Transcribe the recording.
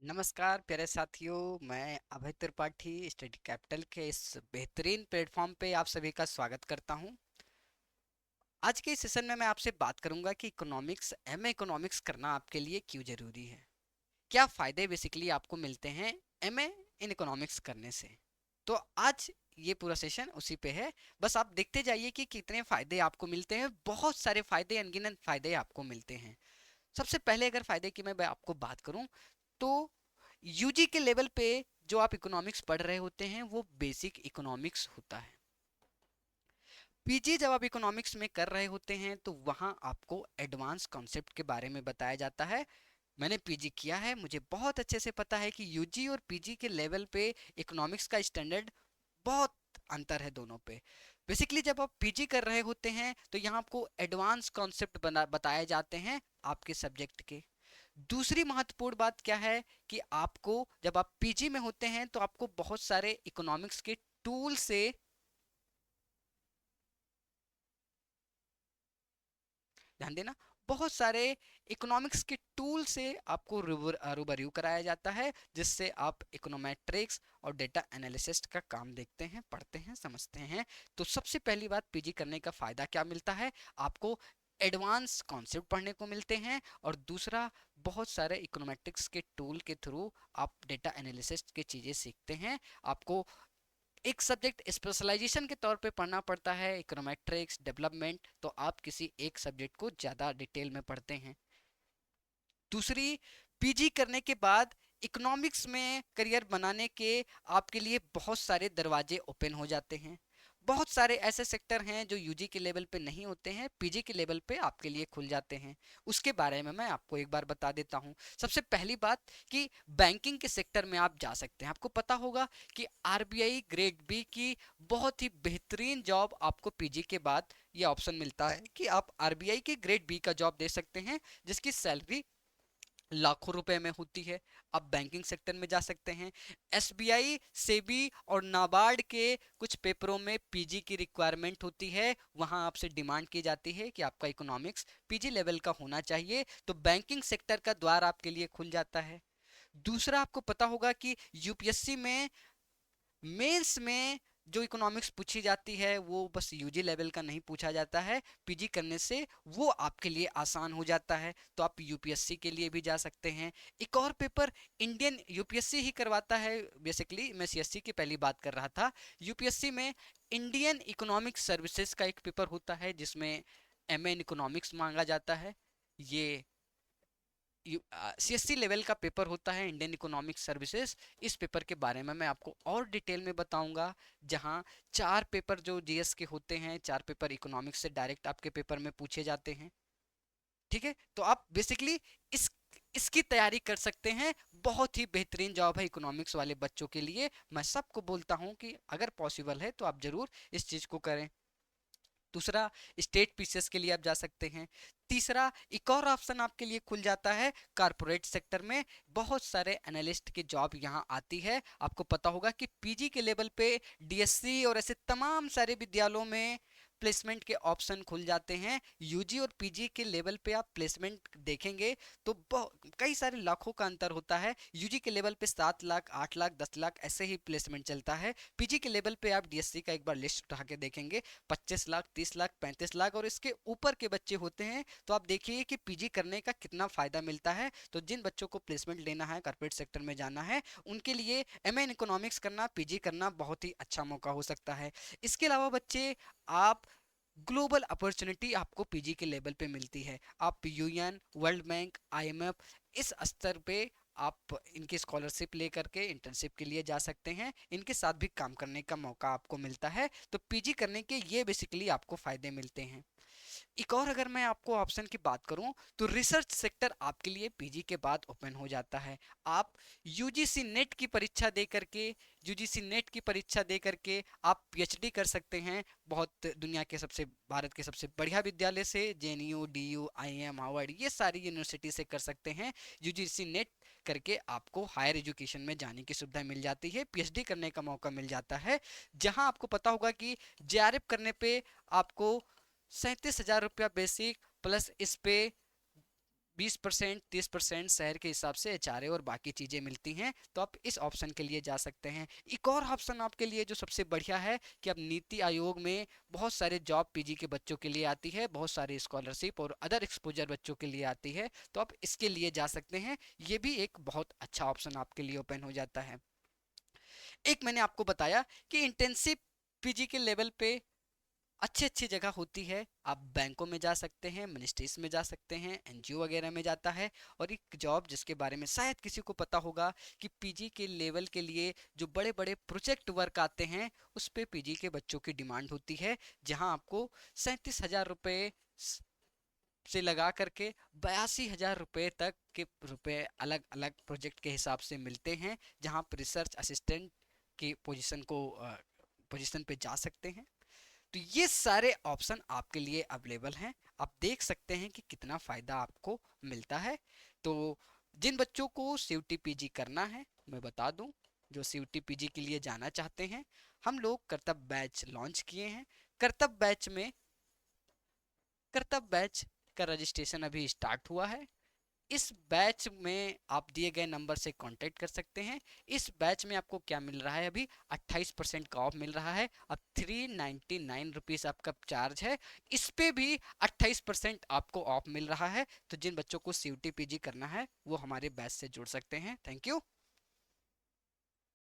नमस्कार प्यारे साथियों, मैं अभय त्रिपाठी स्टडी कैपिटल के इस बेहतरीन प्लेटफॉर्म पे आप सभी का स्वागत करता हूं। आज के इस सेशन में मैं आपसे बात करूंगा कि इकोनॉमिक्स एमए इकोनॉमिक्स करना आपके लिए क्यों ज़रूरी है। क्या फ़ायदे बेसिकली आपको मिलते हैं एमए इन इकोनॉमिक्स करने से। तो आज ये पूरा सेशन उसी पे है। बस आप देखते जाइए कि कितने फ़ायदे आपको मिलते हैं। बहुत सारे फ़ायदे, अनगिनत फ़ायदे आपको मिलते हैं। सबसे पहले अगर फ़ायदे की मैं आपको बात करूं तो यूजी के लेवल पे जो आप इकोनॉमिक्स पढ़ रहे होते हैं वो बेसिक इकोनॉमिक्स होता है। पीजी जब आप इकोनॉमिक्स में कर रहे होते हैं तो वहाँ आपको एडवांस कॉन्सेप्ट के बारे में बताया जाता है। मैंने पीजी किया है, मुझे बहुत अच्छे से पता है कि यूजी और पीजी के लेवल पे इकोनॉमिक्स का स्टैंडर्ड बहुत अंतर है दोनों पे। बेसिकली जब आप पीजी कर रहे होते हैं तो यहाँ आपको एडवांस कॉन्सेप्ट बताए जाते हैं आपके सब्जेक्ट के। दूसरी महत्वपूर्ण बात क्या है कि आपको जब आप पीजी में होते हैं तो आपको बहुत सारे इकोनॉमिक्स के टूल से ध्यान देना, बहुत सारे इकोनॉमिक्स के टूल से आपको रूबरू कराया जाता है, जिससे आप इकोनोमेट्रिक्स और डेटा एनालिसिस का काम देखते हैं, पढ़ते हैं, समझते हैं। तो सबसे पहली बात, पीजी करने का फायदा क्या मिलता है आपको? एडवांस कॉन्सेप्ट पढ़ने को मिलते हैं। और दूसरा, बहुत सारे इकोनोमेट्रिक्स के टूल के थ्रू आप डेटा एनालिसिस की चीज़ें सीखते हैं। आपको एक सब्जेक्ट स्पेशलाइजेशन के तौर पे पढ़ना पड़ता है, इकोनोमेट्रिक्स, डेवलपमेंट, तो आप किसी एक सब्जेक्ट को ज़्यादा डिटेल में पढ़ते हैं। दूसरी, पीजी करने के बाद इकोनॉमिक्स में करियर बनाने के आपके लिए बहुत सारे दरवाजे ओपन हो जाते हैं। बहुत सारे ऐसे सेक्टर हैं जो यूजी के लेवल पे नहीं होते हैं, पीजी के लेवल पे आपके लिए खुल जाते हैं। उसके बारे में मैं आपको एक बार बता देता हूँ। सबसे पहली बात कि बैंकिंग के सेक्टर में आप जा सकते हैं। आपको पता होगा कि आरबीआई ग्रेड बी की बहुत ही बेहतरीन जॉब आपको पीजी के बाद ये ऑप्शन मिलता है कि आप आरबीआई के ग्रेड बी का जॉब दे सकते हैं, जिसकी सैलरी लाखों रुपए में होती है। आप बैंकिंग सेक्टर में जा सकते हैं। एसबीआई, सेबी और नाबार्ड के कुछ पेपरों में पीजी की रिक्वायरमेंट होती है। वहां आपसे डिमांड की जाती है कि आपका इकोनॉमिक्स पीजी लेवल का होना चाहिए। तो बैंकिंग सेक्टर का द्वार आपके लिए खुल जाता है। दूसरा, आपको पता होगा कि यूपीएससी में मेंस में जो इकोनॉमिक्स पूछी जाती है वो बस यूजी लेवल का नहीं पूछा जाता है। पीजी करने से वो आपके लिए आसान हो जाता है, तो आप यूपीएससी के लिए भी जा सकते हैं। एक और पेपर इंडियन यूपीएससी ही करवाता है। बेसिकली मैं सीएससी की पहली बात कर रहा था। यूपीएससी में इंडियन इकोनॉमिक सर्विसेज का एक पेपर होता है जिसमें एमए इन इकोनॉमिक्स मांगा जाता है। ये सीएससी लेवल का पेपर होता है, इंडियन इकोनॉमिक सर्विसेज। इस पेपर के बारे में मैं आपको और डिटेल में बताऊंगा। जहां चार पेपर जो जीएस के होते हैं, चार पेपर इकोनॉमिक्स से डायरेक्ट आपके पेपर में पूछे जाते हैं। ठीक है, तो आप बेसिकली इस इसकी तैयारी कर सकते हैं। बहुत ही बेहतरीन जॉब है इकोनॉमिक्स वाले बच्चों के लिए। मैं सबको बोलता हूं कि अगर पॉसिबल है तो आप जरूर इस चीज को करें। दूसरा, स्टेट पीसीएस के लिए आप जा सकते हैं। तीसरा, एक और ऑप्शन आपके लिए खुल जाता है कारपोरेट सेक्टर में। बहुत सारे एनालिस्ट की जॉब यहाँ आती है। आपको पता होगा कि पीजी के लेवल पे डीएससी और ऐसे तमाम सारे विद्यालयों में प्लेसमेंट के ऑप्शन खुल जाते हैं। यूजी और पीजी के लेवल पे आप प्लेसमेंट देखेंगे तो कई सारे लाखों का अंतर होता है। यूजी के लेवल पे 7 लाख, 8 लाख, 10 लाख ऐसे ही प्लेसमेंट चलता है। पीजी के लेवल पे आप डीएससी का एक बार लिस्ट उठा के देखेंगे, 25 लाख, 30 लाख, 35 लाख और इसके ऊपर के बच्चे होते हैं। तो आप देखिए कि पीजी करने का कितना फायदा मिलता है। तो जिन बच्चों को प्लेसमेंट लेना है, कॉर्पोरेट सेक्टर में जाना है, उनके लिए एमए इन इकोनॉमिक्स करना, पीजी करना बहुत ही अच्छा मौका हो सकता है। इसके अलावा बच्चे, आप ग्लोबल अपॉर्चुनिटी आपको पीजी के लेवल पे मिलती है। आप यूएन, वर्ल्ड बैंक, आईएमएफ इस स्तर पे आप इनकी स्कॉलरशिप ले करके इंटर्नशिप के लिए जा सकते हैं। इनके साथ भी काम करने का मौका आपको मिलता है। तो पीजी करने के ये बेसिकली आपको फायदे मिलते हैं। एक और अगर मैं आपको ऑप्शन की बात करूं तो रिसर्च सेक्टर आपके लिए पीजी के बाद ओपन हो जाता है। आप यूजीसी नेट की परीक्षा दे करके यूजीसी नेट की परीक्षा दे करके आप पीएचडी कर सकते हैं। बहुत दुनिया के सबसे, भारत के सबसे बढ़िया विद्यालय से, जेएनयू, डीयू, आईएम, हार्वर्ड, ये सारी यूनिवर्सिटी से कर सकते हैं। यूजीसी नेट करके आपको हायर एजुकेशन में जाने की सुविधा मिल जाती है, पीएचडी करने का मौका मिल जाता है। जहां आपको पता होगा कि जेआरएफ करने पे आपको 37,000 रुपया बेसिक प्लस इस पे 20% 30% शहर के हिसाब से एचआरए और बाकी चीज़ें मिलती हैं, तो आप इस ऑप्शन के लिए जा सकते हैं। एक और ऑप्शन आपके लिए जो सबसे बढ़िया है कि अब नीति आयोग में बहुत सारे जॉब पीजी के बच्चों के लिए आती है, बहुत सारी स्कॉलरशिप और अदर एक्सपोजर बच्चों के लिए आती है, तो आप इसके लिए जा सकते हैं। ये भी एक बहुत अच्छा ऑप्शन आपके लिए ओपन हो जाता है। एक मैंने आपको बताया कि इंटेंसिव पीजी के लेवल पे अच्छी अच्छी जगह होती है। आप बैंकों में जा सकते हैं, मिनिस्ट्रीज में जा सकते हैं, एनजीओ वगैरह में जाता है। और एक जॉब जिसके बारे में शायद किसी को पता होगा कि पीजी के लेवल के लिए जो बड़े बड़े प्रोजेक्ट वर्क आते हैं उस पे पीजी के बच्चों की डिमांड होती है, जहां आपको 37,000 रुपये से लगा करके 82,000 रुपये तक के रुपए अलग अलग प्रोजेक्ट के हिसाब से मिलते हैं, जहां आप रिसर्च असिस्टेंट की पोजीशन पे जा सकते हैं। तो ये सारे ऑप्शन आपके लिए अवेलेबल हैं। आप देख सकते हैं कि कितना फ़ायदा आपको मिलता है। तो जिन बच्चों को सीयूटी पीजी करना है, मैं बता दूं, जो सीयूटी पीजी के लिए जाना चाहते हैं, हम लोग कर्तव्य बैच लॉन्च किए हैं। कर्तव्य बैच में कर्तव्य बैच का रजिस्ट्रेशन अभी स्टार्ट हुआ है। इस बैच में आप दिए गए नंबर से कांटेक्ट कर सकते हैं। इस बैच में आपको क्या मिल रहा है, अभी 28% का ऑफ मिल रहा है। अब 399 रुपीज़ आपका चार्ज है, इस पे भी 28% आपको ऑफ मिल रहा है। तो जिन बच्चों को सीयूटी पीजी करना है वो हमारे बैच से जुड़ सकते हैं। Thank you.